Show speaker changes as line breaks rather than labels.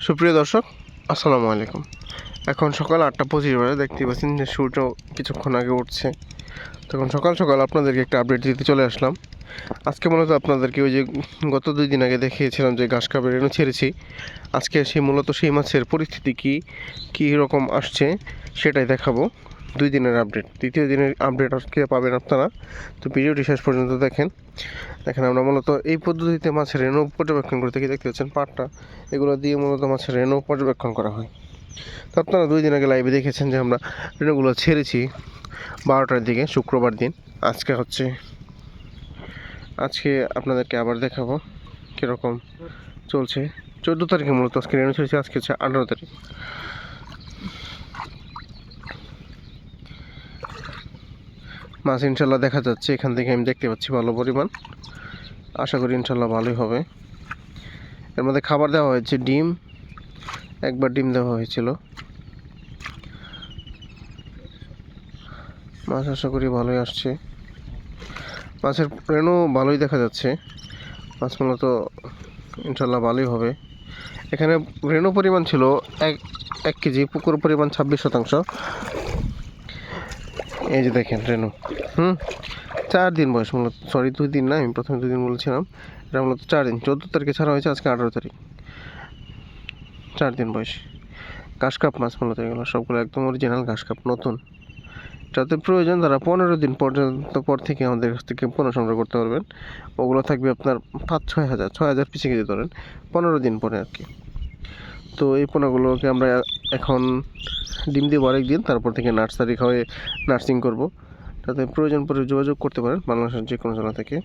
সুপ্রিয় দর্শক, আসসালামু আলাইকুম। এখন সকাল 8:25 বাজে। দেখতে পাচ্ছেন যে সূর্য কিছুক্ষণ আগে উঠছে। তখন সকাল সকাল আপনাদেরকে একটা আপডেট দিতে চলে আসলাম। আজকে মূলত আপনাদেরকে ওই যে গত 2 দিন আগে দেখিয়েছিলাম যে ঘাস কাপের রেণু ছেড়েছি। আজকে সেই মাছের পরিস্থিতি কী রকম আসছে সেটাই দেখাবো। 2 দিনের আপডেট, 3য় দিনের আপডেট আজকে পাবেন আপনারা। তো ভিডিওটি শেষ পর্যন্ত দেখেন। আমরা মূলত এই পদ্ধতিতে মাছের রেণু পর্যবেক্ষণ করে থাকি। দেখতে পাচ্ছেন পাটটা, এগুলো দিয়ে মূলত মাছের রেণু পর্যবেক্ষণ করা হয়। তো আপনারা 2 দিন আগে লাইভে দেখেছেন যে আমরা রেণুগুলো ছেড়েছি 12টার দিকে, শুক্রবার দিন। আজকে আপনাদেরকে আবার দেখাবো কীরকম চলছে। 14 তারিখে মূলত আজকে রেণু ছেড়েছি। আজকে হচ্ছে 18 তারিখ। মাছ ইনশাল্লাহ দেখা যাচ্ছে, এখান থেকে আমি দেখতে পাচ্ছি ভালো পরিমাণ। আশা করি ইনশাল্লাহ ভালোই হবে। এর মধ্যে খাবার দেওয়া হয়েছে, ডিম, একবার ডিম দেওয়া হয়েছিল। মাছ আশা করি ভালোই আসছে। মাছের রেণু ভালোই দেখা যাচ্ছে। মাছ মূলত ইনশাল্লাহ ভালোই হবে। এখানে রেণু পরিমাণ ছিল 1 কেজি, পুকুর পরিমাণ 26%। এই যে দেখেন রেণু 4 দিন বয়স মূলত, 2 দিন না, আমি প্রথমে 2 দিন বলেছিলাম। এটা মূলত 4 দিন। 14 তারিখে ছাড়া হয়েছে, আজকে 18 তারিখ। 4 দিন বয়স। ঘাসকাপ মাছ মূলত এগুলো সবগুলো একদম অরিজিনাল ঘাসকাপ, নতুন। যাতে প্রয়োজন তারা 15 দিন পর্যন্ত পর থেকে আমাদের কাছ থেকে পোনা সংগ্রহ করতে পারবেন। ওগুলো থাকবে আপনার 5-6 হাজার, 6,000 পিছিয়ে কেজি ধরেন, 15 দিন পরে আর কি। তো এই পোনাগুলোকে আমরা এখন ডিম দিব আরেকদিন, তারপর থেকে নার্সিং করব। যাতে প্রয়োজন পরে যোগাযোগ করতে পারেন বাংলাদেশের যে কোনো জেলা থেকে।